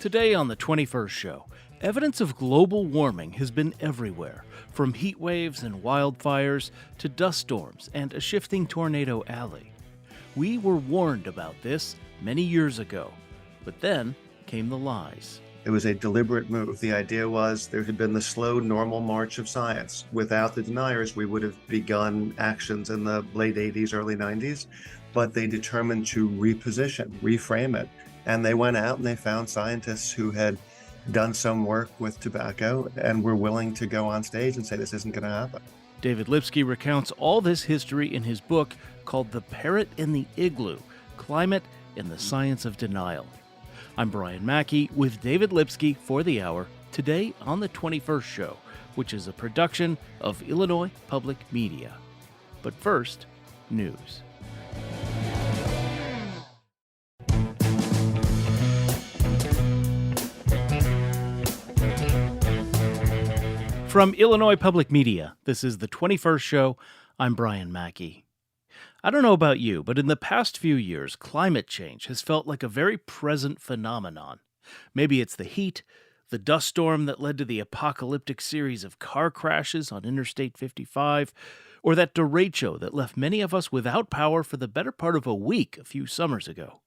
Today on the 21st show, evidence of global warming has been everywhere, from heat waves and wildfires to dust storms and a shifting tornado alley. We were warned about this many years ago, but then came the lies. It was a deliberate move. The idea was there had been the slow, normal march of science. Without the deniers, we would have begun actions in the late 80s, early 90s, but they determined to reposition, reframe it. And they went out and they found scientists who had done some work with tobacco and were willing to go on stage and say this isn't going to happen. David Lipsky recounts all this history in his book called The Parrot and the Igloo: Climate and the Science of Denial. I'm Brian Mackey with David Lipsky for the hour, today on the 21st show, which is a production of Illinois Public Media. But first, news. From Illinois Public Media, this is the 21st show. I'm Brian Mackey. I don't know about you, but in the past few years, climate change has felt like a very present phenomenon. Maybe it's the heat, the dust storm that led to the apocalyptic series of car crashes on Interstate 55, or that derecho that left many of us without power for the better part of a week a few summers ago.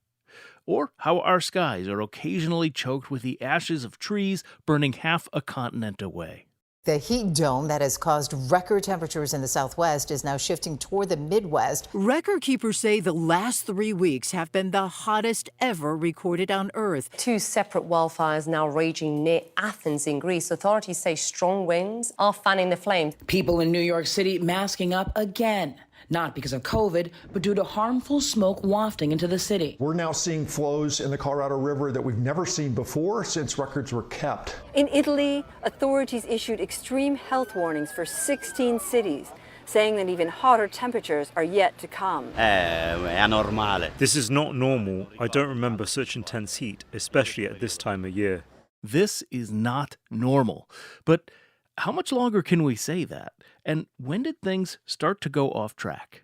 Or how our skies are occasionally choked with the ashes of trees burning half a continent away. The heat dome that has caused record temperatures in the Southwest is now shifting toward the Midwest. Record keepers say the last 3 weeks have been the hottest ever recorded on Earth. Two separate wildfires now raging near Athens in Greece. Authorities say strong winds are fanning the flames. People in New York City masking up again. Not because of COVID, but due to harmful smoke wafting into the city. We're now seeing flows in the Colorado River that we've never seen before since records were kept. In Italy, authorities issued extreme health warnings for 16 cities, saying that even hotter temperatures are yet to come. This is not normal. I don't remember such intense heat, especially at this time of year. This is not normal. But how much longer can we say that? And when did things start to go off track?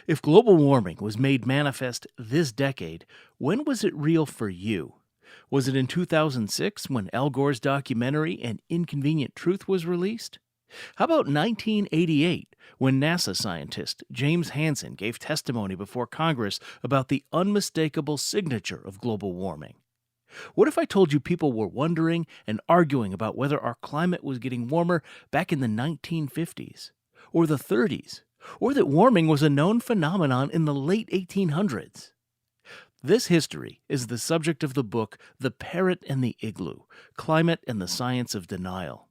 If global warming was made manifest this decade, when was it real for you? Was it in 2006 when Al Gore's documentary An Inconvenient Truth was released? How about 1988 when NASA scientist James Hansen gave testimony before Congress about the unmistakable signature of global warming? What if I told you people were wondering and arguing about whether our climate was getting warmer back in the 1950s, or the 30s, or that warming was a known phenomenon in the late 1800s? This history is the subject of the book The Parrot and the Igloo: Climate and the Science of Denial.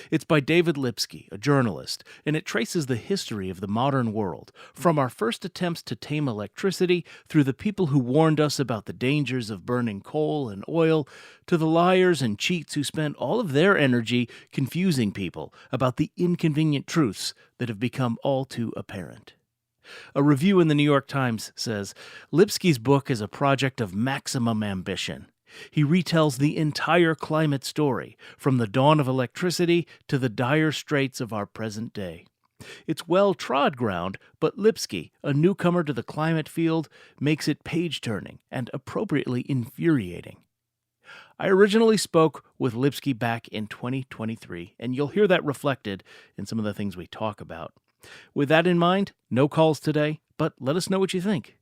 It's by David Lipsky, a journalist, and it traces the history of the modern world, from our first attempts to tame electricity through the people who warned us about the dangers of burning coal and oil, to the liars and cheats who spent all of their energy confusing people about the inconvenient truths that have become all too apparent. A review in the New York Times says, Lipsky's book is a project of maximum ambition. He retells the entire climate story, from the dawn of electricity to the dire straits of our present day. It's well-trod ground, but Lipsky, a newcomer to the climate field, makes it page-turning and appropriately infuriating. I originally spoke with Lipsky back in 2023, and you'll hear that reflected in some of the things we talk about. With that in mind, no calls today, but let us know what you think.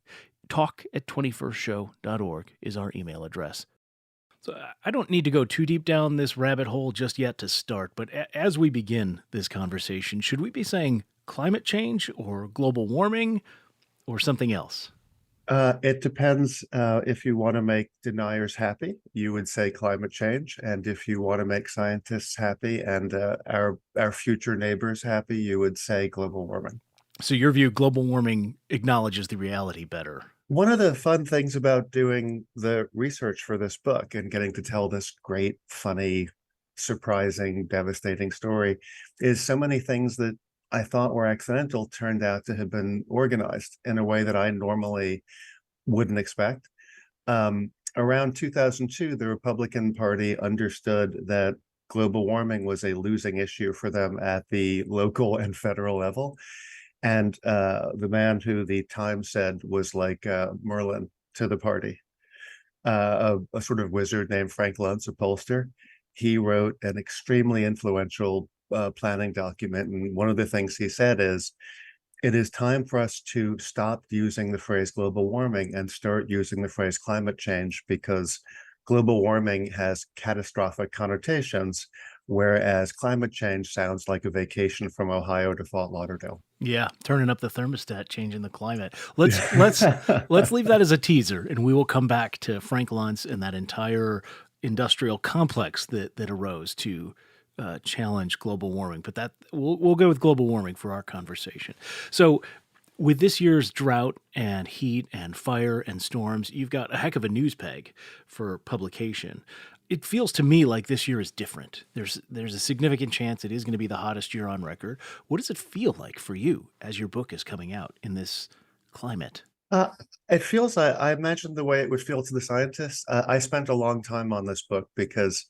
talk@21stshow.org is our email address. So I don't need to go too deep down this rabbit hole just yet to start, but as we begin this conversation, should we be saying climate change or global warming or something else? It depends. If you want to make deniers happy, you would say climate change. And if you want to make scientists happy and our future neighbors happy, you would say global warming. So your view, global warming acknowledges the reality better. One of the fun things about doing the research for this book and getting to tell this great, funny, surprising, devastating story is so many things that I thought were accidental turned out to have been organized in a way that I normally wouldn't expect. Around 2002, the Republican Party understood that global warming was a losing issue for them at the local and federal level. And the man who the Times said was like Merlin to the party. a sort of wizard named Frank Luntz, a pollster. He wrote an extremely influential planning document. And one of the things he said is, it is time for us to stop using the phrase global warming and start using the phrase climate change, because global warming has catastrophic connotations, whereas climate change sounds like a vacation from Ohio to Fort Lauderdale. Yeah, turning up the thermostat, changing the climate. Let's leave that as a teaser, and we will come back to Frank Luntz and that entire industrial complex that arose to challenge global warming. But that we'll go with global warming for our conversation. So, with this year's drought and heat and fire and storms, you've got a heck of a news peg for publication. It feels to me like this year is different. There's a significant chance it is going to be the hottest year on record. What does it feel like for you as your book is coming out in this climate? It feels, I imagine the way it would feel to the scientists. I spent a long time on this book because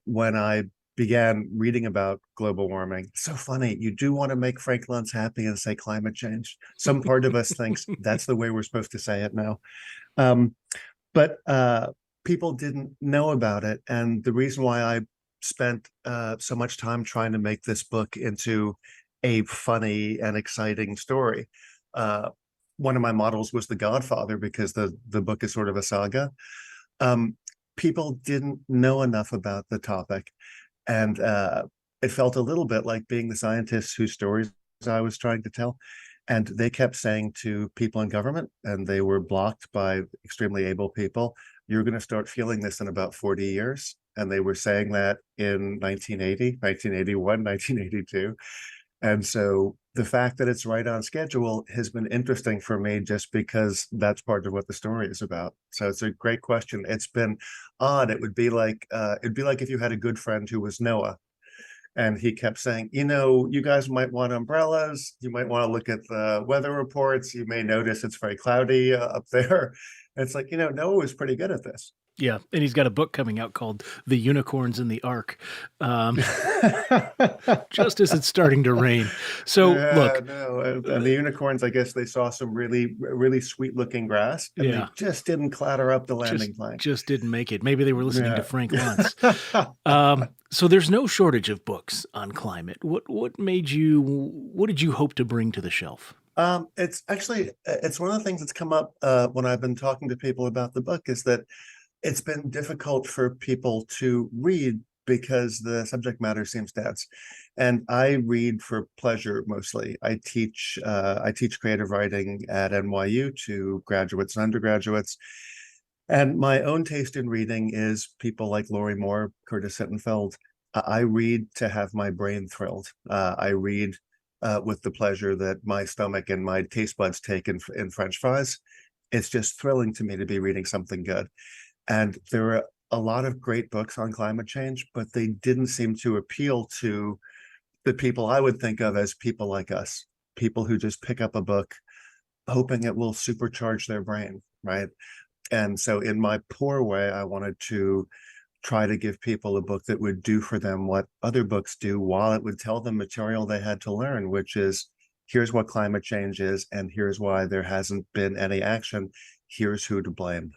when I began reading about global warming, it's so funny. You do want to make Frank Luntz happy and say climate change. Some part of us thinks that's the way we're supposed to say it now. But people didn't know about it. And the reason why I spent so much time trying to make this book into a funny and exciting story. One of my models was The Godfather, because the book is sort of a saga. People didn't know enough about the topic. And it felt a little bit like being the scientists whose stories I was trying to tell. And they kept saying to people in government, and they were blocked by extremely able people, you're going to start feeling this in about 40 years. And they were saying that in 1980, 1981, 1982. And so the fact that it's right on schedule has been interesting for me, just because that's part of what the story is about. So it's a great question. It's been odd. It'd be like if you had a good friend who was Noah, and he kept saying, you guys might want umbrellas. You might want to look at the weather reports. You may notice it's very cloudy up there. And it's like, Noah was pretty good at this. Yeah, and he's got a book coming out called The Unicorns in the Ark, just as it's starting to rain. So, look. No, and the unicorns, I guess they saw some really, really sweet-looking grass, and they just didn't clatter up the landing plane. Just didn't make it. Maybe they were listening to Frank Luntz. So there's no shortage of books on climate. What did you hope to bring to the shelf? It's one of the things that's come up when I've been talking to people about the book, is that it's been difficult for people to read because the subject matter seems dense. And I read for pleasure mostly. I teach creative writing at NYU to graduates and undergraduates. And my own taste in reading is people like Laurie Moore, Curtis Sittenfeld. I read to have my brain thrilled. I read with the pleasure that my stomach and my taste buds take in French fries. It's just thrilling to me to be reading something good. And there are a lot of great books on climate change, but they didn't seem to appeal to the people I would think of as people like us, people who just pick up a book hoping it will supercharge their brain, right? And so in my poor way, I wanted to try to give people a book that would do for them what other books do, while it would tell them material they had to learn, which is, here's what climate change is, and here's why there hasn't been any action. Here's who to blame.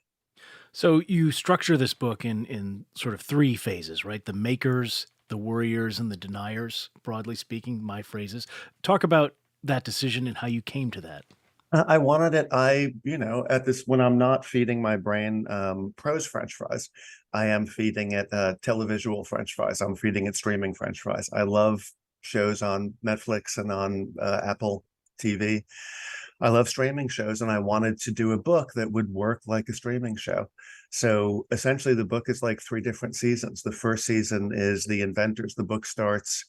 So you structure this book in sort of three phases, right? The makers, the worriers, and the deniers, broadly speaking, my phrases. Talk about that decision and how you came to that. I wanted it, at this, when I'm not feeding my brain prose French fries, I am feeding it televisual French fries. I'm feeding it streaming French fries. I love shows on Netflix and on Apple TV. I love streaming shows, and I wanted to do a book that would work like a streaming show. So essentially the book is like 3 different seasons. The first season is the inventors. The book starts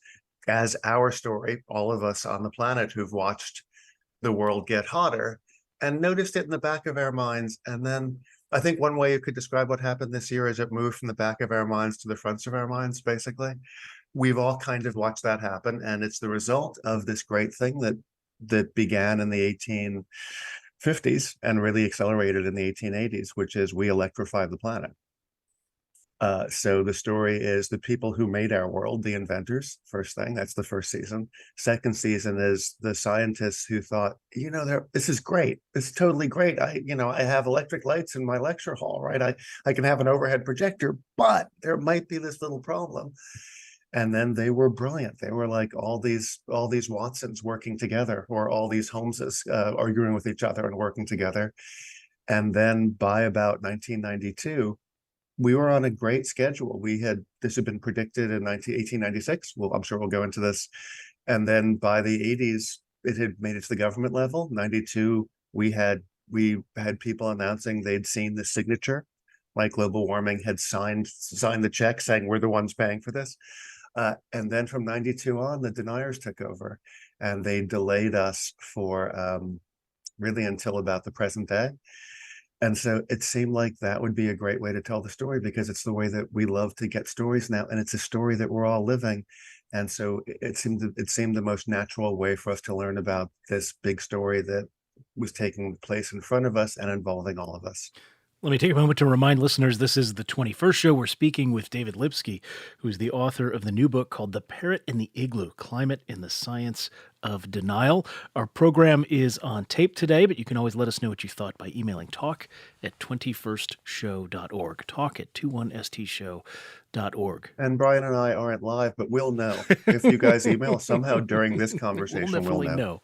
as our story, all of us on the planet who've watched the world get hotter and noticed it in the back of our minds. And then I think one way you could describe what happened this year is it moved from the back of our minds to the fronts of our minds, basically. We've all kind of watched that happen, and it's the result of this great thing that began in the 1850s and really accelerated in the 1880s, which is we electrified the planet. So the story is the people who made our world, the inventors. First thing, that's the first season. Second season is the scientists who thought, this is great. It's totally great. I have electric lights in my lecture hall, right? I can have an overhead projector, but there might be this little problem. And then they were brilliant. They were like all these Watsons working together, or all these Holmeses arguing with each other and working together. And then by about 1992, we were on a great schedule. This had been predicted in 1896. Well, I'm sure we'll go into this. And then by the 80s, it had made it to the government level. 92, we had people announcing they'd seen the signature, like global warming had signed the check saying we're the ones paying for this. And then from 92 on, the deniers took over, and they delayed us for really until about the present day. And so it seemed like that would be a great way to tell the story, because it's the way that we love to get stories now, and it's a story that we're all living. And so it seemed the most natural way for us to learn about this big story that was taking place in front of us and involving all of us. Let me take a moment to remind listeners this is the 21st show. We're speaking with David Lipsky, who's the author of the new book called The Parrot in the Igloo, Climate and the Science of Denial. Our program is on tape today, but you can always let us know what you thought by emailing talk@21stshow.org, talk@21stshow.org. And Brian and I aren't live, but we'll know. If you guys email somehow during this conversation, we'll definitely know.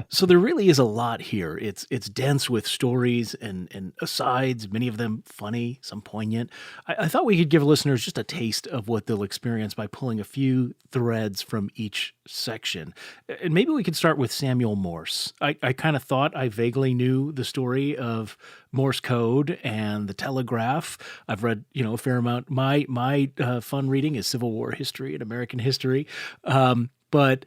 So there really is a lot here. It's dense with stories and asides, many of them funny, some poignant. I thought we could give listeners just a taste of what they'll experience by pulling a few threads from each section. And maybe we could start with Samuel Morse. I kind of thought I vaguely knew the story of Morse code and the telegraph. I've read, a fair amount. My fun reading is Civil War history and American history. But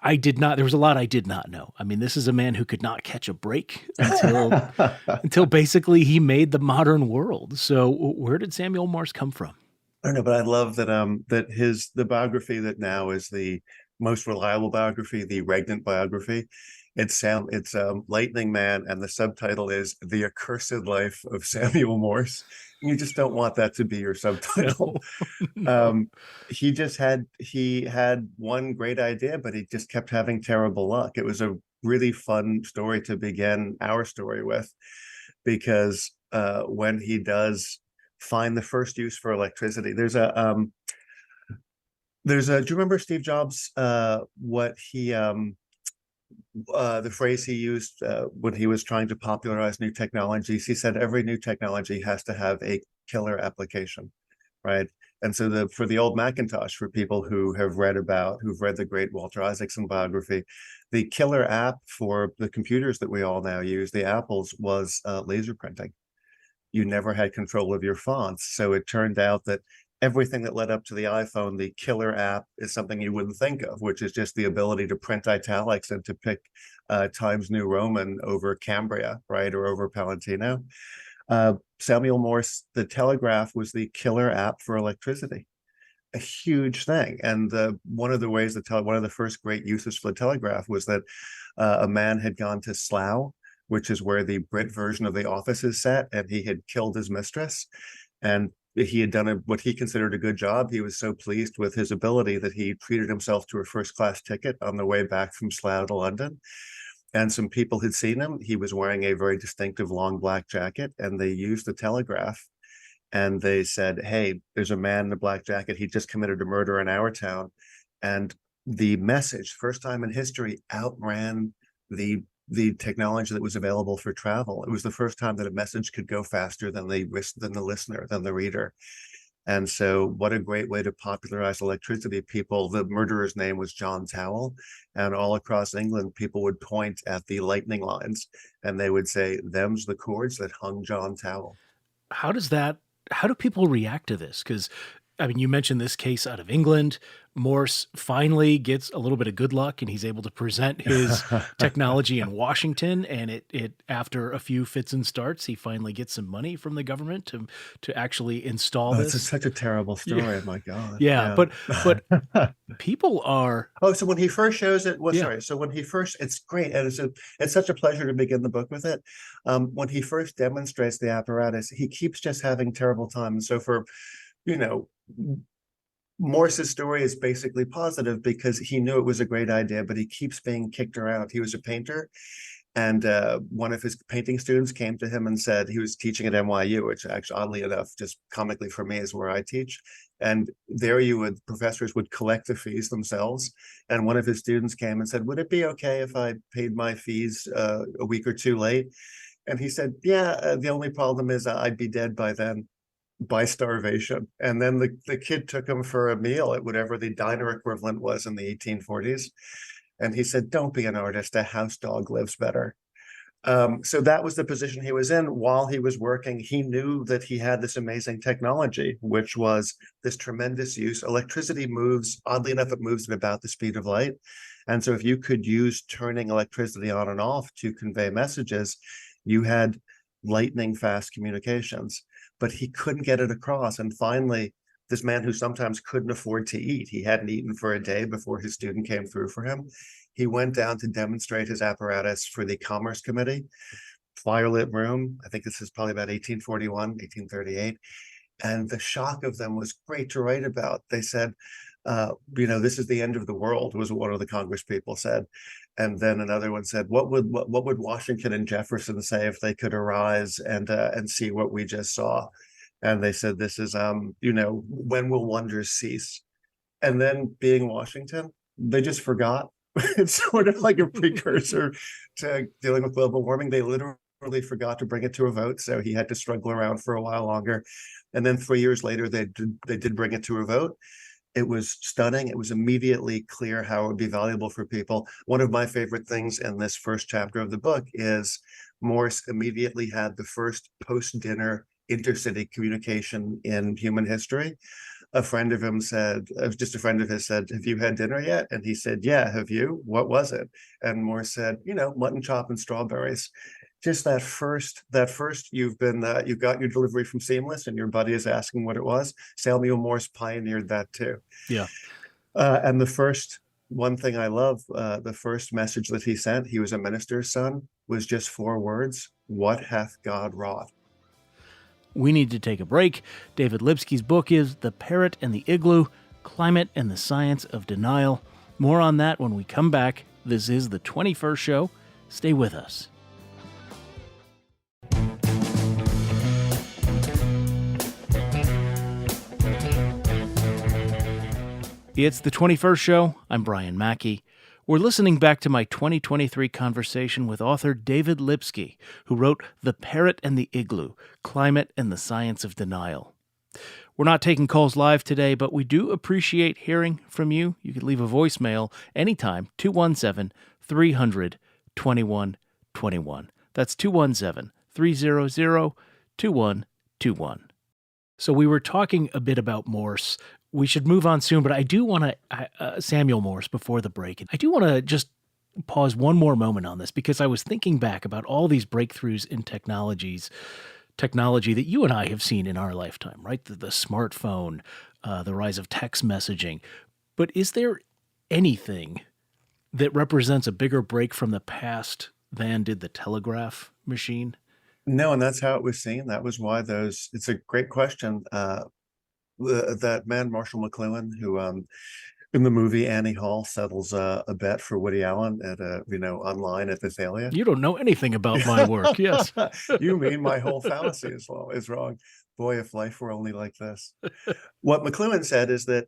I did not. There was a lot I did not know. I mean, this is a man who could not catch a break until basically he made the modern world. So where did Samuel Morse come from? I don't know, but I love that the biography that now is the most reliable biography, the regnant biography. It's Lightning Man, and the subtitle is The Accursed Life of Samuel Morse. You just don't want that to be your subtitle. No. He had one great idea, but he just kept having terrible luck. It was a really fun story to begin our story with, because when he does find the first use for electricity, do you remember Steve Jobs, the phrase he used when he was trying to popularize new technologies? He said every new technology has to have a killer application, right? And so for the old Macintosh, for people who've read the great Walter Isaacson biography, the killer app for the computers that we all now use, the Apples, was laser printing. You never had control of your fonts. So it turned out that everything that led up to the iPhone, the killer app is something you wouldn't think of, which is just the ability to print italics and to pick Times New Roman over Cambria, right, or over Palantino. Samuel Morse, the telegraph was the killer app for electricity, a huge thing. And one of the first great uses for the telegraph was that a man had gone to Slough, which is where the Brit version of The Office is set, and he had killed his mistress. And he had done what he considered a good job. He was so pleased with his ability that he treated himself to a first-class ticket on the way back from Slough to London. And some people had seen him. He was wearing a very distinctive long black jacket, and they used the telegraph. And they said, hey, there's a man in a black jacket. He just committed a murder in our town. And the message, first time in history, outran the technology that was available for travel. It was the first time that a message could go faster than the listener, than the reader. And so what a great way to popularize electricity. The murderer's name was John Towell, and all across England, people would point at the lightning lines and they would say, them's the cords that hung John Towell. How do people react to this? Because, I mean, you mentioned this case out of England. Morse finally gets a little bit of good luck and he's able to present his technology in Washington. And it after a few fits and starts, he finally gets some money from the government to actually install Oh, it's this. such a terrible story. Yeah. My God. Yeah, but people are Oh, so when he first shows it, well, Yeah. sorry. So when he first, it's great, and it's such a pleasure to begin the book with it. When he first demonstrates the apparatus, he keeps just having terrible time. And so for, you know, Morse's story is basically positive because he knew it was a great idea, but he keeps being kicked around. He was a painter, and one of his painting students came to him and said he was teaching at NYU, which actually, oddly enough, just comically for me, is where I teach. And there professors would collect the fees themselves. And one of his students came and said, "Would it be okay if I paid my fees a week or two late?" And he said, "Yeah, the only problem is I'd be dead by then, by starvation." And then the kid took him for a meal at whatever the diner equivalent was in the 1840s. And he said, "Don't be an artist. A house dog lives better." So that was the position he was in while he was working. He knew that he had this amazing technology, which was this tremendous use. Electricity moves, oddly enough, it moves at about the speed of light. And so if you could use turning electricity on and off to convey messages, you had lightning fast communications. But he couldn't get it across. And finally, this man who sometimes couldn't afford to eat, he hadn't eaten for a day before his student came through for him. He went down to demonstrate his apparatus for the Commerce Committee, firelit room. I think this is probably about 1841, 1838. And the shock of them was great to write about. They said, this is the end of the world, was what one of the Congress people said. And then another one said, what would Washington and Jefferson say if they could arise and see what we just saw? And they said, this is, when will wonders cease? And then being Washington, they just forgot. It's sort of like a precursor to dealing with global warming. They literally forgot to bring it to a vote. So he had to struggle around for a while longer. And then 3 years later, they did bring it to a vote. It was stunning. It was immediately clear how it would be valuable for people. One of my favorite things in this first chapter of the book is Morse immediately had the first post-dinner intercity communication in human history. A friend of him said, just a friend of his said, "Have you had dinner yet?" And he said, "Yeah, have you? What was it?" And Morse said, "Mutton chop and strawberries." Just that first, you've got your delivery from Seamless and your buddy is asking what it was. Samuel Morse pioneered that too. Yeah. And the first one thing I love, the first message that he sent, he was a minister's son, was just 4 words: "What hath God wrought?" We need to take a break. David Lipsky's book is The Parrot and the Igloo, Climate and the Science of Denial. More on that when we come back. This is the 21st show. Stay with us. It's the 21st show. I'm Brian Mackey. We're listening back to my 2023 conversation with author David Lipsky, who wrote The Parrot and the Igloo, Climate and the Science of Denial. We're not taking calls live today, but we do appreciate hearing from you. You can leave a voicemail anytime, 217-300-2121. That's 217-300-2121. So we were talking a bit about Morse. We should move on soon, but I do want to, Samuel Morse, before the break, I do want to just pause one more moment on this because I was thinking back about all these breakthroughs in technology that you and I have seen in our lifetime, right? The smartphone, the rise of text messaging. But is there anything that represents a bigger break from the past than did the telegraph machine? No, and that's how it was seen. That was why it's a great question. That man, Marshall McLuhan, who in the movie Annie Hall settles a bet for Woody Allen at online at the Thalia. You don't know anything about my work. Yes. You mean my whole fallacy is wrong. Boy, if life were only like this. What McLuhan said is that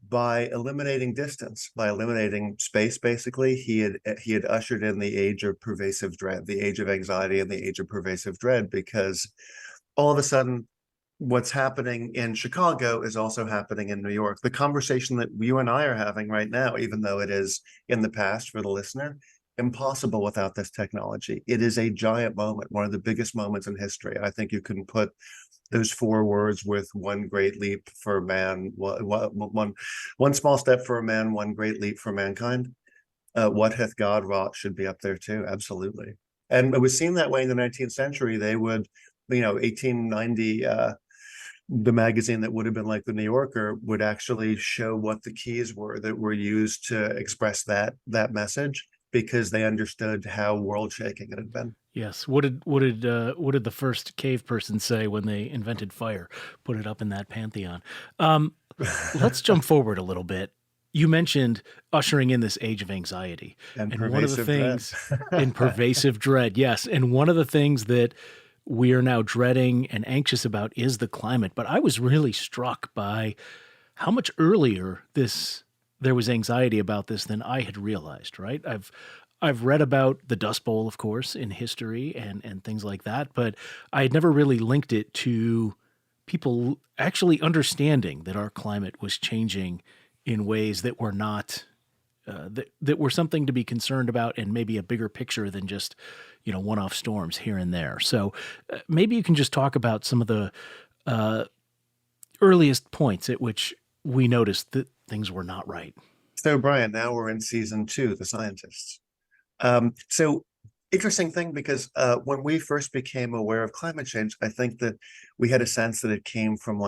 by eliminating distance, by eliminating space, basically, he had ushered in the age of pervasive dread, the age of anxiety and the age of pervasive dread, because all of a sudden, what's happening in Chicago is also happening in New York. The conversation that you and I are having right now, even though it is in the past for the listener, impossible without this technology. It is a giant moment, one of the biggest moments in history. I think you can put those four words with one great leap for man, one small step for a man, one great leap for mankind. What hath God wrought should be up there too. Absolutely. And it was seen that way in the 19th century. They would, 1890, the magazine that would have been like the New Yorker would actually show what the keys were that were used to express that message, because they understood how world shaking it had been. Yes. What did the first cave person say when they invented fire? Put it up in that pantheon. Let's jump forward a little bit. You mentioned ushering in this age of anxiety, And one of the pervasive things dread. in pervasive dread. Yes, and one of the things that we are now dreading and anxious about is the climate. But I was really struck by how much earlier there was anxiety about this than I had realized. Right? I've read about the Dust Bowl, of course, in history and things like that, but I had never really linked it to people actually understanding that our climate was changing in ways that were not that were something to be concerned about, and maybe a bigger picture than just one-off storms here and there. So maybe you can just talk about some of the earliest points at which we noticed that things were not right. So Brian, now we're in season 2, The Scientists. So interesting thing, because when we first became aware of climate change, I think that we had a sense that it came from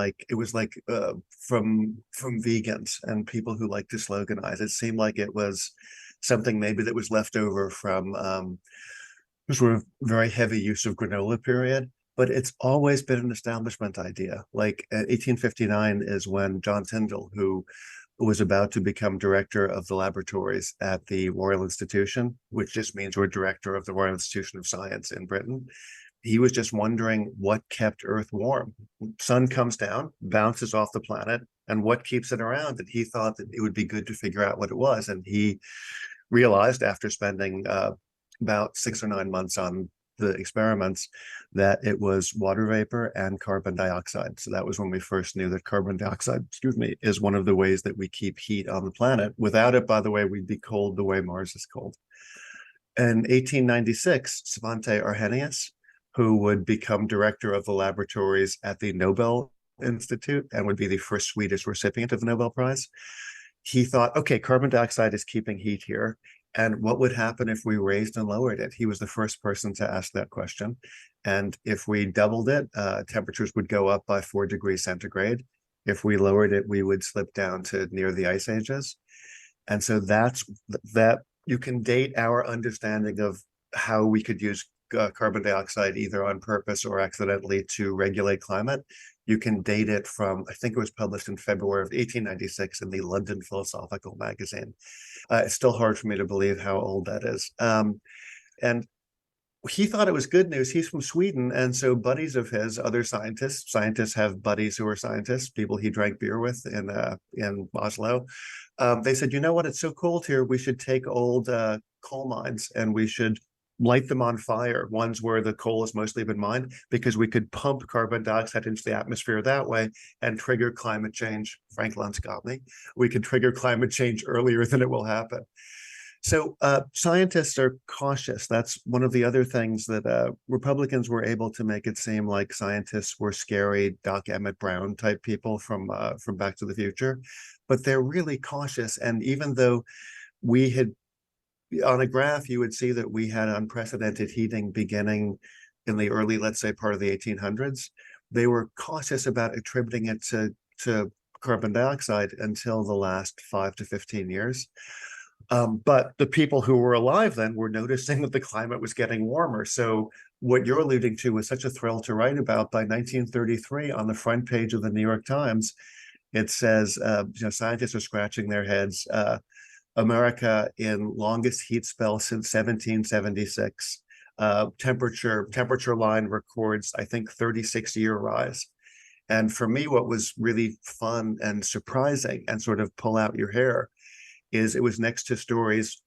from vegans and people who like to sloganize. It seemed like it was something maybe that was left over from sort of very heavy use of granola period. But it's always been an establishment idea. Like 1859 is when John Tyndall, who was about to become director of the laboratories at the Royal Institution, which just means we're director of the Royal Institution of Science in Britain. He was just wondering what kept Earth warm. Sun comes down, bounces off the planet, and what keeps it around? And he thought that it would be good to figure out what it was. And he realized, after spending about 6 or 9 months on the experiments, that it was water vapor and carbon dioxide. So that was when we first knew that carbon dioxide, is one of the ways that we keep heat on the planet. Without it, by the way, we'd be cold the way Mars is cold. In 1896, Svante Arrhenius, who would become director of the laboratories at the Nobel Institute and would be the first Swedish recipient of the Nobel Prize, he thought, okay, carbon dioxide is keeping heat here. And what would happen if we raised and lowered it? He was the first person to ask that question. And if we doubled it, temperatures would go up by 4 degrees centigrade. If we lowered it, we would slip down to near the ice ages. And so that you can date our understanding of how we could use carbon dioxide either on purpose or accidentally to regulate climate. You can date it from, I think it was published in February of 1896 in the London Philosophical Magazine. It's still hard for me to believe how old that is. And he thought it was good news. He's from Sweden. And so buddies of his, other scientists have buddies who are scientists, people he drank beer with in Oslo. They said, you know what, it's so cold here. We should take old coal mines and we should light them on fire, ones where the coal has mostly been mined, because we could pump carbon dioxide into the atmosphere that way and trigger climate change. Frank Luntz got me. We could trigger climate change earlier than it will happen. So scientists are cautious. That's one of the other things that Republicans were able to make it seem like scientists were scary Doc Emmett Brown type people from Back to the Future, but they're really cautious. And even though we had, on a graph, you would see that we had unprecedented heating beginning in the early, let's say, part of the 1800s. They were cautious about attributing it to carbon dioxide until the last 5 to 15 years. But the people who were alive then were noticing that the climate was getting warmer. So what you're alluding to was such a thrill to write about. By 1933, on the front page of the New York Times, it says, scientists are scratching their heads. America in longest heat spell since 1776. Temperature line records, I think, 36-year rise. And for me, what was really fun and surprising and sort of pull out your hair is it was next to stories,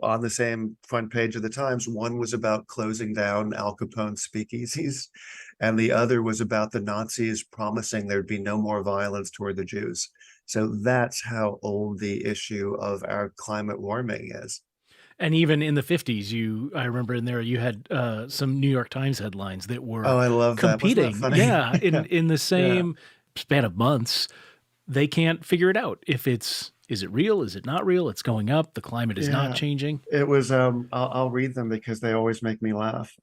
on the same front page of the Times. One was about closing down Al Capone's speakeasies, and the other was about the Nazis promising there'd be no more violence toward the Jews. So that's how old the issue of our climate warming is. And even in the 50s, I remember in there you had some New York Times headlines that Oh, were I love that. Wasn't that competing. funny? Yeah, Yeah. in the Yeah. same span of months, they can't figure it out. If is it real? Is it not real? It's going up. The climate is not Yeah. changing. It was I'll read them because they always make me laugh.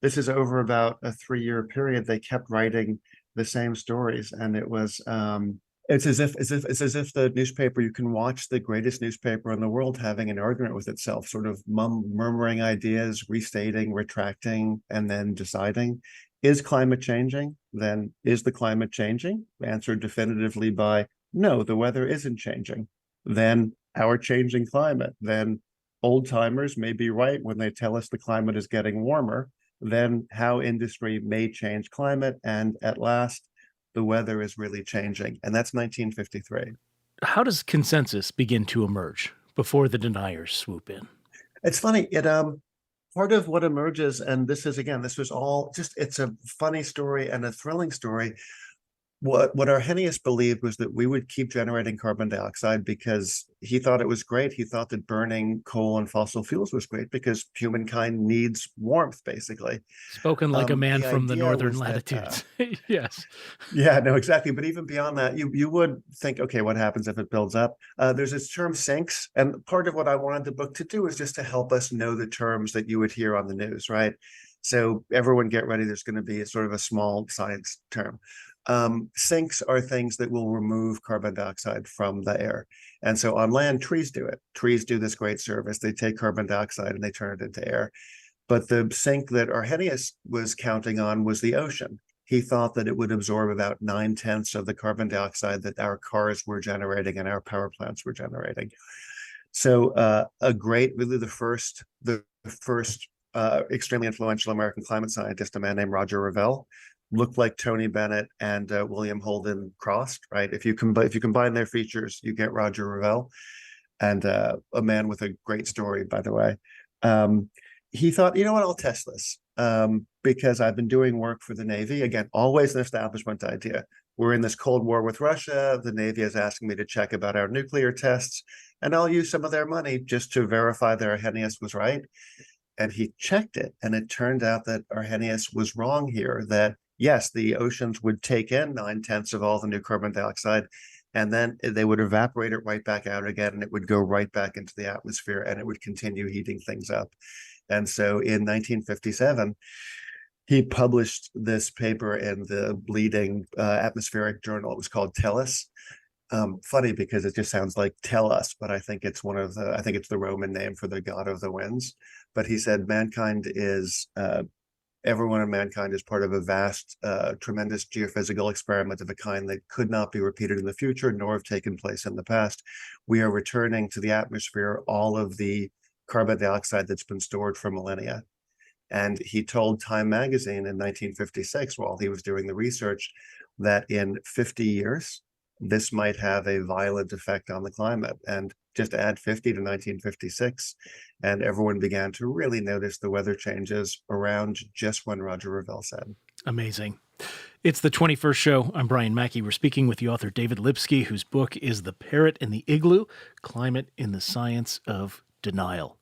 This is over about a 3-year period. They kept writing the same stories, and it was it's as if the newspaper, you can watch the greatest newspaper in the world having an argument with itself, sort of murmuring ideas, restating, retracting, and then deciding. Is climate changing? Then is the climate changing? Answered definitively by no, the weather isn't changing. Then our changing climate. Then old timers may be right when they tell us the climate is getting warmer. Then how industry may change climate. And at last, the weather is really changing. And that's 1953. How does consensus begin to emerge before the deniers swoop in? It's funny. It part of what emerges, and this is again, this was all just, it's a funny story and a thrilling story. What Arrhenius believed was that we would keep generating carbon dioxide because he thought it was great. He thought that burning coal and fossil fuels was great because humankind needs warmth, basically. Spoken like a man The from the idea northern was that, latitudes. Yes. yeah, no, exactly. But even beyond that, you would think, okay, what happens if it builds up? There's this term sinks, and part of what I wanted the book to do is just to help us know the terms that you would hear on the news, right? So everyone get ready. There's going to be sort of a small science term. Sinks are things that will remove carbon dioxide from the air. And so on land, trees do it. Trees do this great service. They take carbon dioxide and they turn it into air. But the sink that Arrhenius was counting on was the ocean. He thought that it would absorb about 9/10 of the carbon dioxide that our cars were generating and our power plants were generating. So really the first extremely influential American climate scientist, a man named Roger Revelle, looked like Tony Bennett and William Holden crossed, right? If you combine their features, you get Roger Revelle, and a man with a great story, by the way. He thought, you know what, I'll test this because I've been doing work for the Navy. Again, always an establishment idea. We're in this Cold War with Russia. The Navy is asking me to check about our nuclear tests, and I'll use some of their money just to verify that Arrhenius was right. And he checked it, and it turned out that Arrhenius was wrong here, that yes, the oceans would take in 9/10 of all the new carbon dioxide, and then they would evaporate it right back out again, and it would go right back into the atmosphere, and it would continue heating things up. And so in 1957, he published this paper in the leading atmospheric journal. It was called Tellus. Funny because it just sounds like tell us, but I think it's the Roman name for the god of the winds. But he said everyone in mankind is part of a vast, tremendous geophysical experiment of a kind that could not be repeated in the future, nor have taken place in the past. We are returning to the atmosphere all of the carbon dioxide that's been stored for millennia. And he told Time magazine in 1956, while he was doing the research, that in 50 years, this might have a violent effect on the climate. And just add 50 to 1956, and everyone began to really notice the weather changes around just when Roger Revelle said. Amazing. It's the 21st show. I'm Brian Mackey. We're speaking with the author David Lipsky, whose book is The Parrot and the Igloo, Climate in the Science of Denial.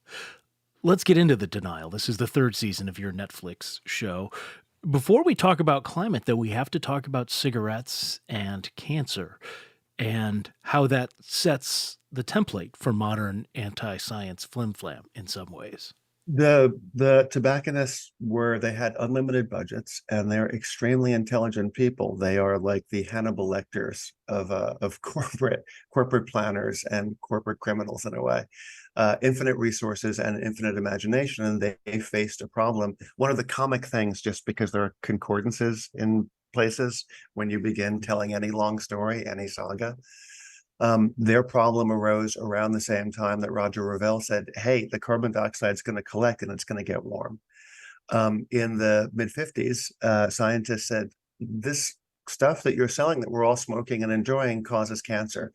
Let's get into the denial. This is the third season of your Netflix show. Before we talk about climate, though, we have to talk about cigarettes and cancer and how that sets the template for modern anti-science flim-flam in some ways. The tobacconists they had unlimited budgets, and they're extremely intelligent people. They are like the Hannibal Lecters of corporate planners and corporate criminals in a way. Infinite resources and infinite imagination, and they faced a problem. One of the comic things, just because there are concordances in places when you begin telling any long story, any saga. Their problem arose around the same time that Roger Revelle said, hey, the carbon dioxide is going to collect and it's going to get warm. In the mid-50s, scientists said, this stuff that you're selling that we're all smoking and enjoying causes cancer.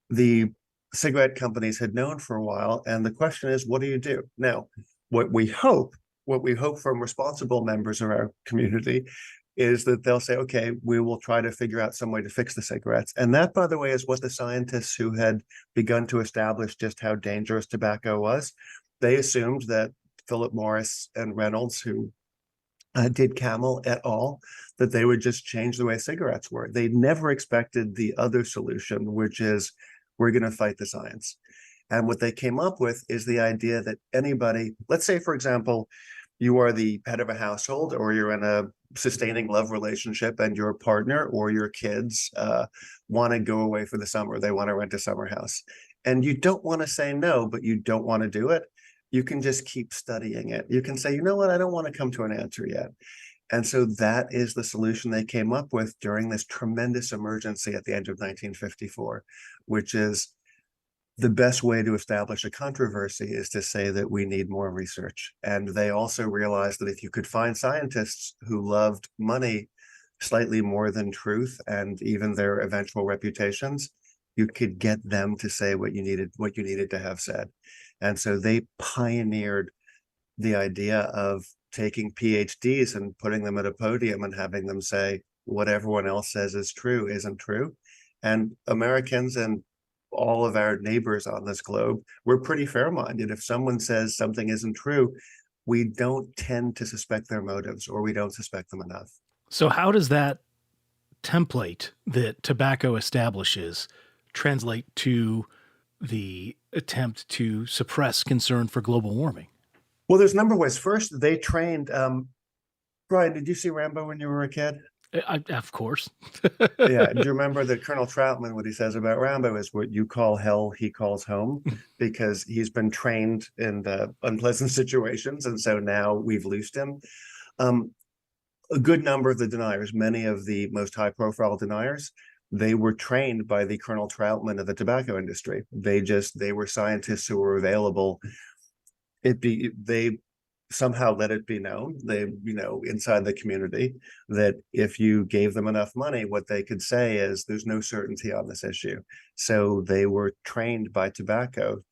The cigarette companies had known for a while, and the question is, what do you do? Now, what we hope from responsible members of our community is that they'll say, okay, we will try to figure out some way to fix the cigarettes. And that, by the way, is what the scientists who had begun to establish just how dangerous tobacco was, they assumed that Philip Morris and Reynolds, who did Camel et al., that they would just change the way cigarettes were. They never expected the other solution, which is we're going to fight the science. And what they came up with is the idea that anybody, let's say, for example, you are the head of a household, or you're in a sustaining love relationship, and your partner or your kids want to go away for the summer. They want to rent a summer house. And you don't want to say no, but you don't want to do it. You can just keep studying it. You can say, you know what, I don't want to come to an answer yet. And so that is the solution they came up with during this tremendous emergency at the end of 1954, which is the best way to establish a controversy is to say that we need more research. And they also realized that if you could find scientists who loved money slightly more than truth and even their eventual reputations, you could get them to say what you needed to have said. And so they pioneered the idea of taking PhDs and putting them at a podium and having them say what everyone else says is true isn't true. And Americans and all of our neighbors on this globe, we're pretty fair-minded. If someone says something isn't true, we don't tend to suspect their motives, or we don't suspect them enough. So how does that template that tobacco establishes translate to the attempt to suppress concern for global warming? Well, there's a number of ways. First, they trained, Brian, did you see Rambo when you were a kid? Of course. Yeah. Do you remember that Colonel Troutman, what he says about Rambo is what you call hell, he calls home, because he's been trained in the unpleasant situations. And so now we've loosed him. A good number of the deniers, many of the most high profile deniers, they were trained by the Colonel Troutman of the tobacco industry. They were scientists who were available. They somehow let it be known, inside the community, that if you gave them enough money, what they could say is there's no certainty on this issue. So they were trained by tobacco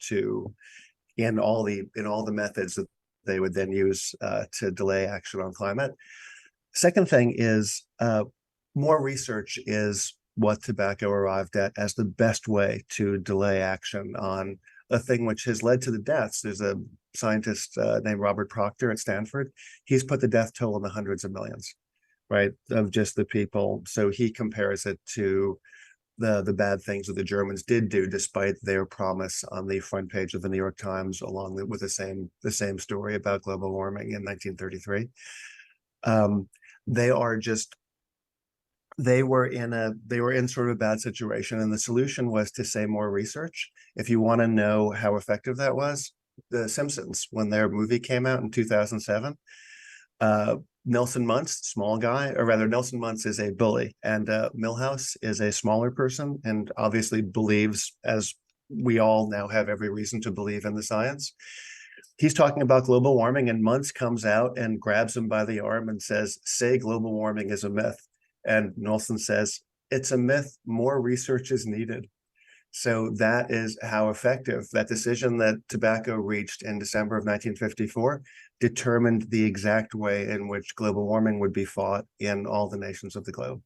in all the methods that they would then use to delay action on climate. Second thing is more research is what tobacco arrived at as the best way to delay action on a thing which has led to the deaths. There's a scientist named Robert Proctor at Stanford. He's put the death toll in the hundreds of millions, right, of just the people. So he compares it to the bad things that the Germans did do, despite their promise on the front page of the New York Times, with the same story about global warming in 1933. They were in sort of a bad situation, and the solution was to say more research. If you want to know how effective that was, The Simpsons, when their movie came out in 2007, Nelson Muntz, small guy, or rather Nelson Muntz is a bully, and Milhouse is a smaller person and obviously believes, as we all now have every reason to believe, in the science. He's talking about global warming, and Muntz comes out and grabs him by the arm and says, say global warming is a myth. And Nelson says, it's a myth, more research is needed. So that is how effective that decision that tobacco reached in December of 1954 determined the exact way in which global warming would be fought in all the nations of the globe.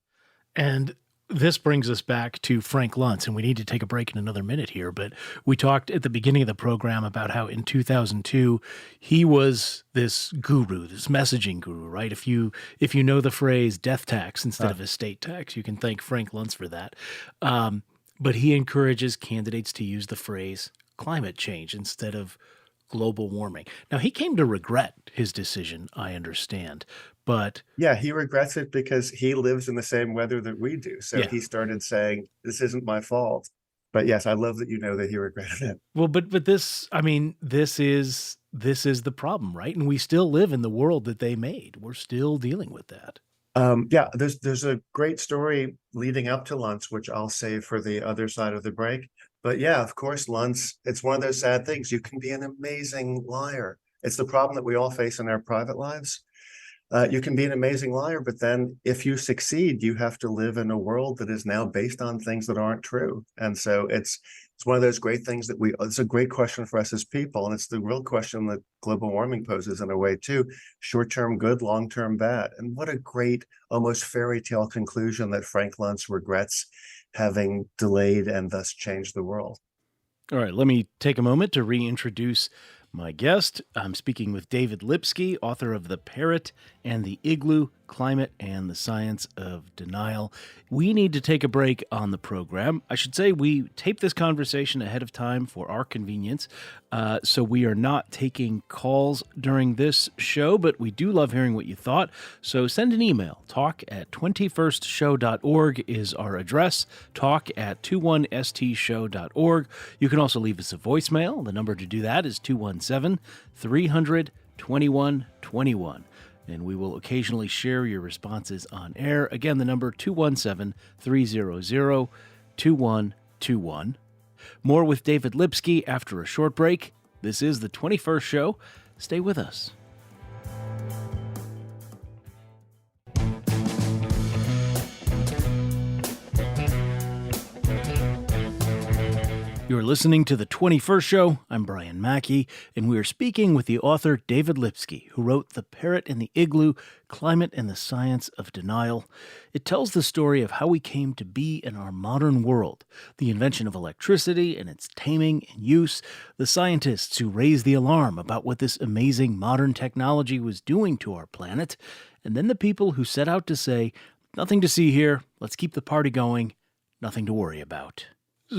And this brings us back to Frank Luntz, and we need to take a break in another minute here, but we talked at the beginning of the program about how in 2002, he was this guru, this messaging guru, right? If you know the phrase death tax instead of estate tax, you can thank Frank Luntz for that. But he encourages candidates to use the phrase climate change instead of global warming. Now, he came to regret his decision, I understand, but... Yeah, he regrets it because he lives in the same weather that we do. So Yeah. he started saying, this isn't my fault. But yes, I love that you know that he regretted it. Well, but this, I mean, this is the problem, right? And we still live in the world that they made. We're still dealing with that. Yeah, there's a great story leading up to Luntz, which I'll save for the other side of the break. But yeah, of course, Luntz, it's one of those sad things. You can be an amazing liar. It's the problem that we all face in our private lives. You can be an amazing liar, but then if you succeed, you have to live in a world that is now based on things that aren't true. And so it's one of those great things that it's a great question for us as people. And it's the real question that global warming poses in a way too. Short-term good, long-term bad. And what a great, almost fairy tale conclusion that Frank Luntz regrets having delayed and thus changed the world. All right, let me take a moment to reintroduce My guest, I'm speaking with David Lipsky, author of The Parrot and the Igloo, Climate and the Science of Denial. We need to take a break on the program. I should say we taped this conversation ahead of time for our convenience, so we are not taking calls during this show, but we do love hearing what you thought. So send an email. talk@21stshow.org is our address. talk@21stshow.org. You can also leave us a voicemail. The number to do that is 217-300-2121. And we will occasionally share your responses on air. Again, the number 217-300-2121. More with David Lipsky after a short break. This is the 21st Show. Stay with us. You're listening to The 21st Show. I'm Brian Mackey, and we are speaking with the author David Lipsky, who wrote The Parrot and the Igloo, Climate and the Science of Denial. It tells the story of how we came to be in our modern world, the invention of electricity and its taming and use, the scientists who raised the alarm about what this amazing modern technology was doing to our planet, and then the people who set out to say, nothing to see here, let's keep the party going, nothing to worry about.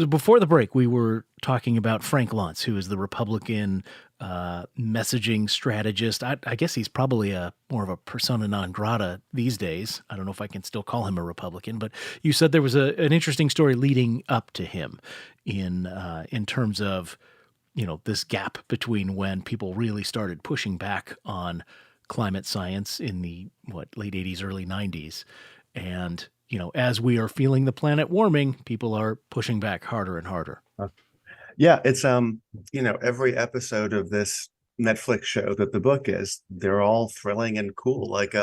Before the break, we were talking about Frank Luntz, who is the Republican messaging strategist. I guess he's probably more of a persona non grata these days. I don't know if I can still call him a Republican, but you said there was an interesting story leading up to him in terms of, this gap between when people really started pushing back on climate science in the late 80s, early 90s, and as we are feeling the planet warming, people are pushing back harder and harder. Yeah, it's every episode of this Netflix show that the book is, they're all thrilling and cool. Like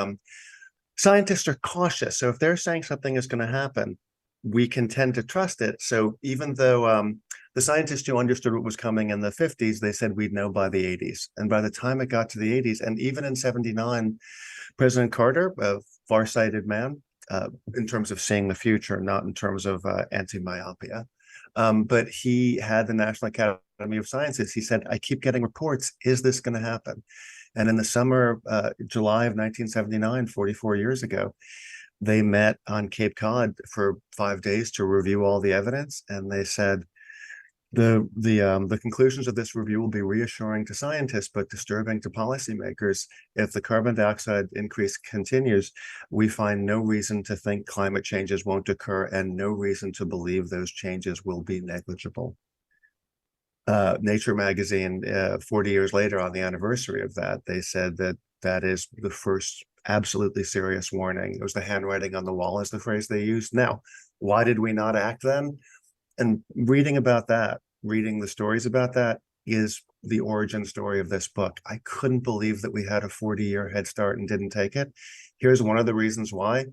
scientists are cautious. So if they're saying something is going to happen, we can tend to trust it. So even though the scientists who understood what was coming in the 50s, they said we'd know by the 80s. And by the time it got to the 80s, and even in 79, President Carter, a farsighted man, in terms of seeing the future, not in terms of anti-myopia. But he had the National Academy of Sciences. He said, I keep getting reports. Is this going to happen? And in the summer, July of 1979, 44 years ago, they met on Cape Cod for 5 days to review all the evidence. And they said, the conclusions of this review will be reassuring to scientists, but disturbing to policymakers. If the carbon dioxide increase continues, we find no reason to think climate changes won't occur and no reason to believe those changes will be negligible. Nature magazine, 40 years later on the anniversary of that, they said that is the first absolutely serious warning. It was the handwriting on the wall is the phrase they used. Now, why did we not act then? And reading the stories about that is the origin story of this book. I couldn't believe that we had a 40-year head start and didn't take it. Here's one of the reasons why.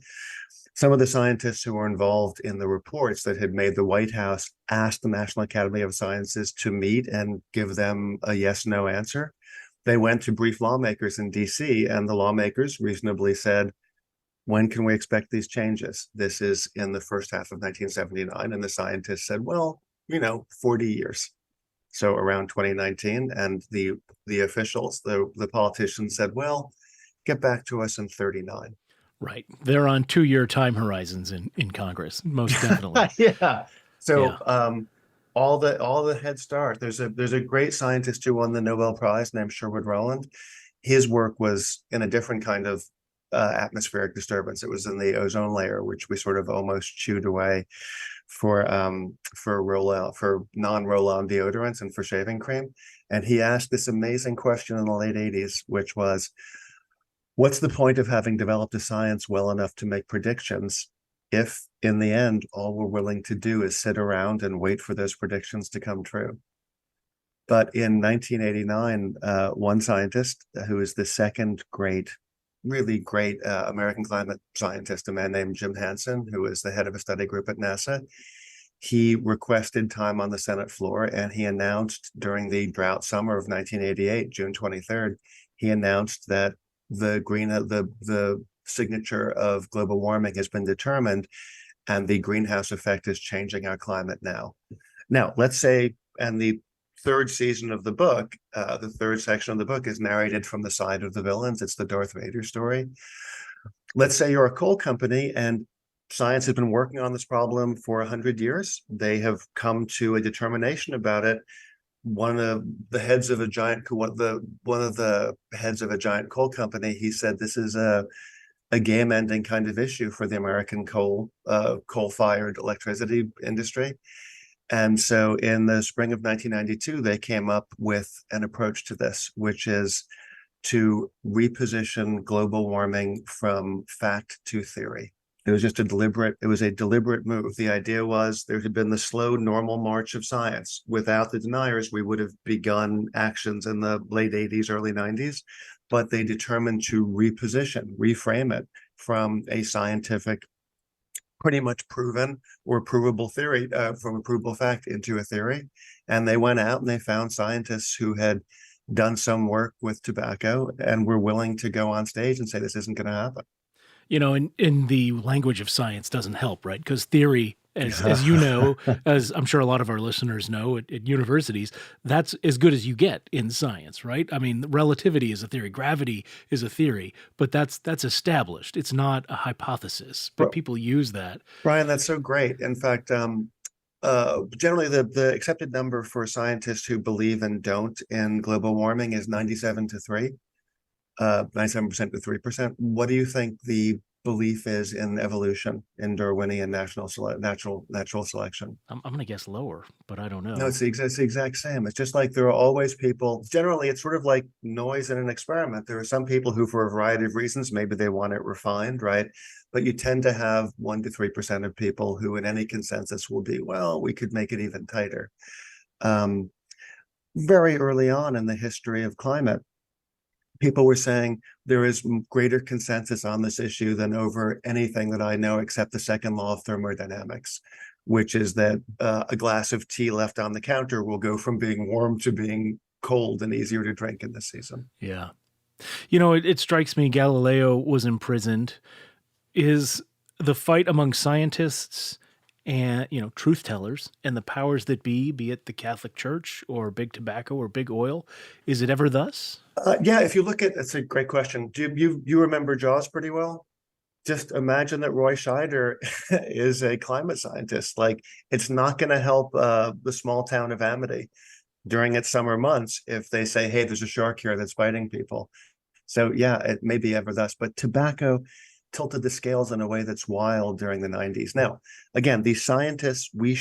Some of the scientists who were involved in the reports that had made the White House asked the National Academy of Sciences to meet and give them a yes/no answer. They went to brief lawmakers in DC, and the lawmakers reasonably said, when can we expect these changes? This is in the first half of 1979. And the scientists said, 40 years. So around 2019. And the officials, the politicians said, get back to us in 39. Right. They're on 2-year time horizons in Congress, most definitely. Yeah. So all the head start. There's a great scientist who won the Nobel Prize named Sherwood Rowland. His work was in a different kind of atmospheric disturbance. It was in the ozone layer, which we sort of almost chewed away for non-roll-on deodorants and for shaving cream. And he asked this amazing question in the late 80s, which was, what's the point of having developed a science well enough to make predictions if in the end all we're willing to do is sit around and wait for those predictions to come true? But in 1989, one scientist who is the second really great American climate scientist, a man named Jim Hansen, who is the head of a study group at NASA. He requested time on the Senate floor, and he announced during the drought summer of 1988, June 23rd, he announced that the signature of global warming has been determined, and the greenhouse effect is changing our climate now. Now, let's say, and the third season of the book, the third section of the book is narrated from the side of the villains. It's the Darth Vader story. Let's say you're a coal company and science has been working on this problem for 100 years. They have come to a determination about it. One of the heads of a giant coal company, he said this is a game-ending kind of issue for the American coal-fired electricity industry. And so in the spring of 1992, they came up with an approach to this, which is to reposition global warming from fact to theory. It was a deliberate move. The idea was there had been the slow, normal march of science. Without the deniers, we would have begun actions in the late 80s, early 90s, but they determined to reframe it from a scientific, pretty much proven or provable theory, from a provable fact into a theory. And they went out and they found scientists who had done some work with tobacco and were willing to go on stage and say, this isn't going to happen. In the language of science doesn't help, right? Because theory, as you know, as I'm sure a lot of our listeners know at universities, that's as good as you get in science, right? I mean, relativity is a theory, gravity is a theory, but that's established. It's not a hypothesis, but people use that. Brian, that's so great. In fact, generally the accepted number for scientists who believe and don't in global warming is 97% to 3%. What do you think the belief is in evolution, in Darwinian natural selection? I'm going to guess lower, but I don't know. No, it's the exact same. It's just like there are always people, generally it's sort of like noise in an experiment. There are some people who, for a variety of reasons, maybe they want it refined, right? But you tend to have 1% to 3% of people who in any consensus will be, well, we could make it even tighter. Very early on in the history of climate, people were saying there is greater consensus on this issue than over anything that I know except the second law of thermodynamics, which is that a glass of tea left on the counter will go from being warm to being cold and easier to drink in this season. Yeah. It strikes me Galileo was imprisoned. Is the fight among scientists and, truth tellers and the powers that be it the Catholic Church or big tobacco or big oil, is it ever thus? Yeah, if you look at, that's a great question. Do you remember Jaws pretty well? Just imagine that Roy Scheider is a climate scientist. Like, it's not going to help the small town of Amity during its summer months if they say, hey, there's a shark here that's biting people. So yeah, it may be ever thus, but tobacco tilted the scales in a way that's wild during the 90s. Now, again, these scientists, we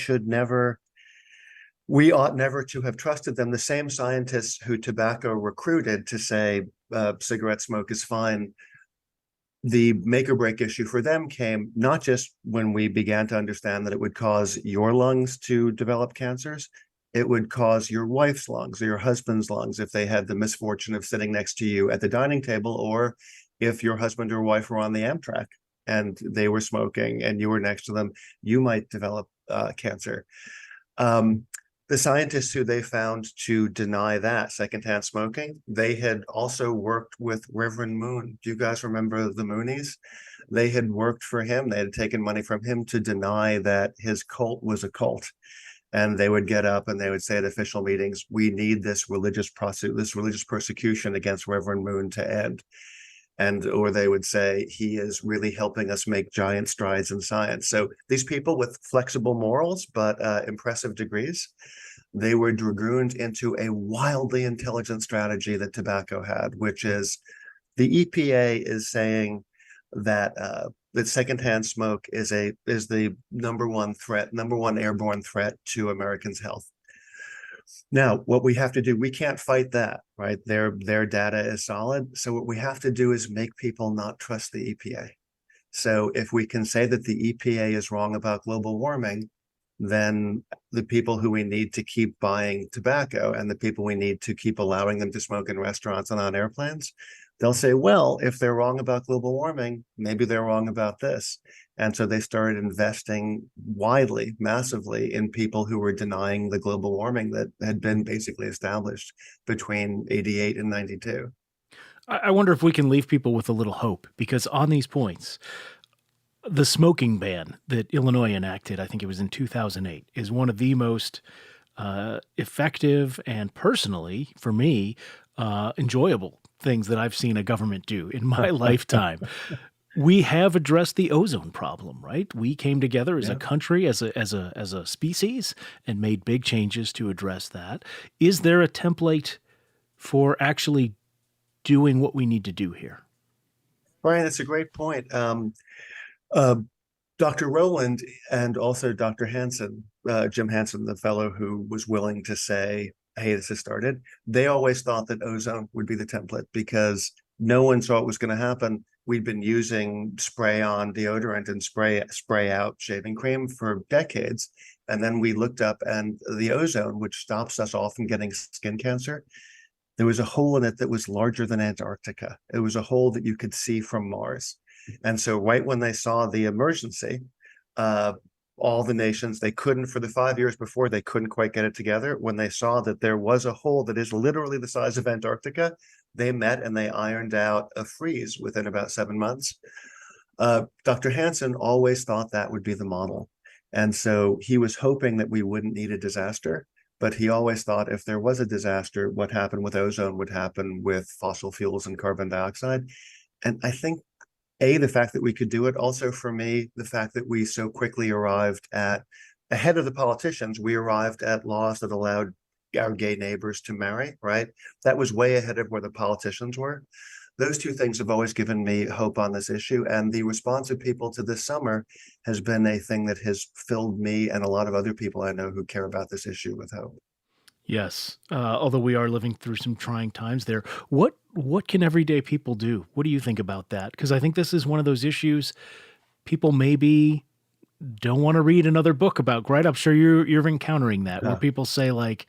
ought never to have trusted them. The same scientists who tobacco recruited to say cigarette smoke is fine, the make or break issue for them came not just when we began to understand that it would cause your lungs to develop cancers, it would cause your wife's lungs or your husband's lungs if they had the misfortune of sitting next to you at the dining table, or if your husband or wife were on the Amtrak and they were smoking and you were next to them, you might develop cancer. The scientists who they found to deny that secondhand smoking, they had also worked with Reverend Moon. Do you guys remember the Moonies? They had worked for him. They had taken money from him to deny that his cult was a cult. And they would get up and they would say at official meetings, we need this religious persecution against Reverend Moon to end. Or they would say, he is really helping us make giant strides in science. So these people with flexible morals, but impressive degrees, they were dragooned into a wildly intelligent strategy that tobacco had, which is the EPA is saying that that secondhand smoke is the number one airborne threat to Americans' health. Now, what we have to do, we can't fight that, right? Their data is solid. So what we have to do is make people not trust the EPA. So if we can say that the EPA is wrong about global warming, then the people who we need to keep buying tobacco and the people we need to keep allowing them to smoke in restaurants and on airplanes, they'll say, well, if they're wrong about global warming, maybe they're wrong about this. And so they started investing widely, massively in people who were denying the global warming that had been basically established between 88 and 92. I wonder if we can leave people with a little hope, because on these points, the smoking ban that Illinois enacted, I think it was in 2008, is one of the most effective and personally, for me, enjoyable things that I've seen a government do in my lifetime. We have addressed the ozone problem, right? We came together as a Yeah. country, as a species, and made big changes to address that. Is there a template for actually doing what we need to do here? Brian, that's a great point. Uh, Dr. Rowland and also Dr. Hansen, Jim Hansen, the fellow who was willing to say, hey, this has started, they always thought that ozone would be the template because no one saw it was going to happen. We'd been using spray on deodorant and spray out shaving cream for decades. And then we looked up and the ozone, which stops us all from getting skin cancer, there was a hole in it that was larger than Antarctica. It was a hole that you could see from Mars. And so right when they saw the emergency, all the nations, they couldn't, for the 5 years before, they couldn't quite get it together. When they saw that there was a hole that is literally the size of Antarctica, they met and they ironed out a freeze within about 7 months. Dr. Hansen always thought that would be the model. And so he was hoping that we wouldn't need a disaster. But he always thought if there was a disaster, what happened with ozone would happen with fossil fuels and carbon dioxide. And I think, the fact that we could do it, also for me, the fact that we so quickly arrived at, ahead of the politicians, we arrived at laws that allowed our gay neighbors to marry, right? That was way ahead of where the politicians were. Those two things have always given me hope on this issue. And the response of people to this summer has been a thing that has filled me and a lot of other people I know who care about this issue with hope. Yes, although we are living through some trying times there. What can everyday people do? What do you think about that? Because I think this is one of those issues people maybe don't want to read another book about, right? I'm sure you're encountering that where Yeah. people say like,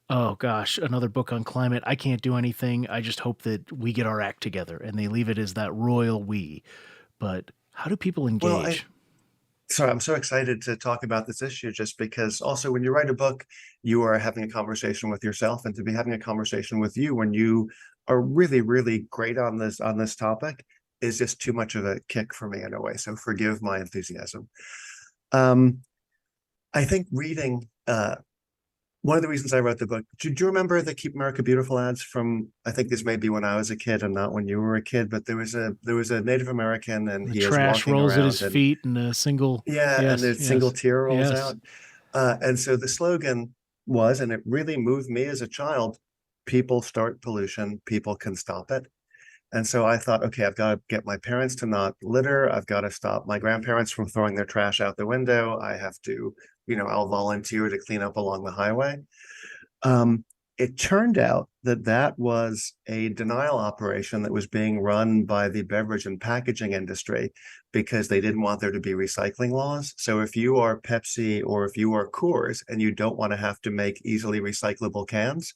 "Oh gosh, another book on climate. I can't do anything. I just hope that we get our act together." And they leave it as that royal we. But how do people Well, engage? so I'm so excited to talk about this issue just because also when you write a book, you are having a conversation with yourself, and to be having a conversation with you when you are really, really great on this topic is just too much of a kick for me in a way. So forgive my enthusiasm. Um, I think reading, one of the reasons I wrote the book, do you remember the Keep America Beautiful ads from, I think this may be when I was a kid and not when you were a kid, but there was a Native American and The he is trash walking rolls at around his and feet and a single. yeah, and Yes, the single yes, tear rolls yes. out. And so the slogan was, and it really moved me as a child, people start pollution, people can stop it. And so I thought, okay, I've got to get my parents to not litter. I've got to stop my grandparents from throwing their trash out the window. I have to, I'll volunteer to clean up along the highway. It turned out that that was a denial operation that was being run by the beverage and packaging industry because they didn't want there to be recycling laws. So if you are Pepsi or if you are Coors and you don't want to have to make easily recyclable cans,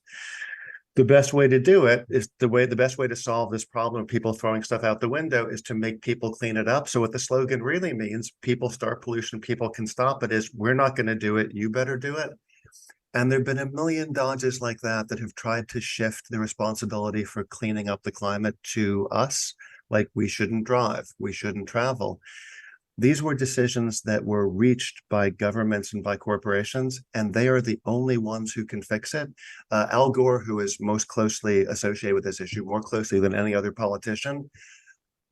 the best way to do it is the best way to solve this problem of people throwing stuff out the window is to make people clean it up. So what the slogan really means, people start pollution, people can stop it, is we're not going to do it, you better do it. And there've been a million dodges like that have tried to shift the responsibility for cleaning up the climate to us, like we shouldn't drive, we shouldn't travel. These were decisions that were reached by governments and by corporations, and they are the only ones who can fix it. Al Gore, who is most closely associated with this issue, more closely than any other politician,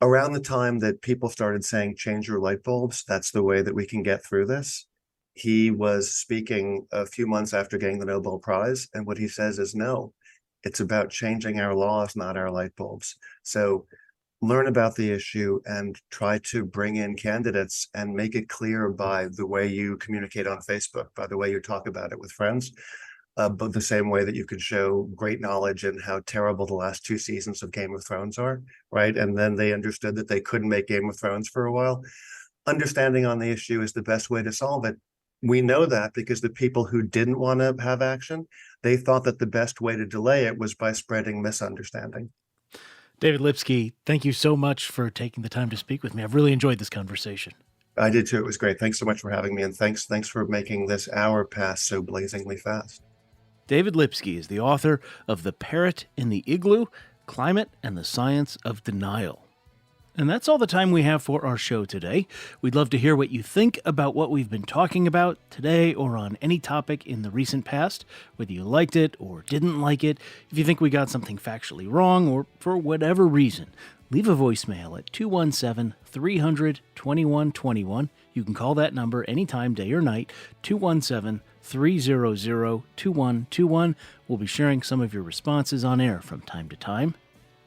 around the time that people started saying, change your light bulbs, that's the way that we can get through this. He was speaking a few months after getting the Nobel Prize, and what he says is, no, it's about changing our laws, not our light bulbs. So learn about the issue and try to bring in candidates and make it clear by the way you communicate on Facebook, by the way you talk about it with friends, but the same way that you can show great knowledge in how terrible the last 2 seasons of Game of Thrones are, right? And then they understood that they couldn't make Game of Thrones for a while. Understanding on the issue is the best way to solve it. We know that because the people who didn't want to have action, they thought that the best way to delay it was by spreading misunderstanding. David Lipsky, thank you so much for taking the time to speak with me. I've really enjoyed this conversation. I did too. It was great. Thanks so much for having me. And thanks for making this hour pass so blazingly fast. David Lipsky is the author of The Parrot in the Igloo, Climate and the Science of Denial. And that's all the time we have for our show today. We'd love to hear what you think about what we've been talking about today or on any topic in the recent past, whether you liked it or didn't like it, if you think we got something factually wrong, or for whatever reason. Leave a voicemail at 217-300-2121. You can call that number anytime, day or night, 217-300-2121. We'll be sharing some of your responses on air from time to time.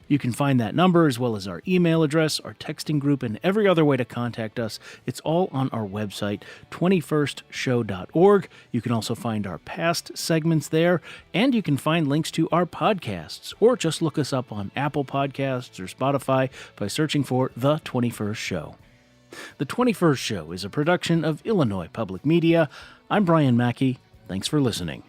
You can find that number as well as our email address, our texting group, and every other way to contact us. It's all on our website, 21stshow.org. You can also find our past segments there, and you can find links to our podcasts, or just look us up on Apple Podcasts or Spotify by searching for The 21st Show. The 21st Show is a production of Illinois Public Media. I'm Brian Mackey. Thanks for listening.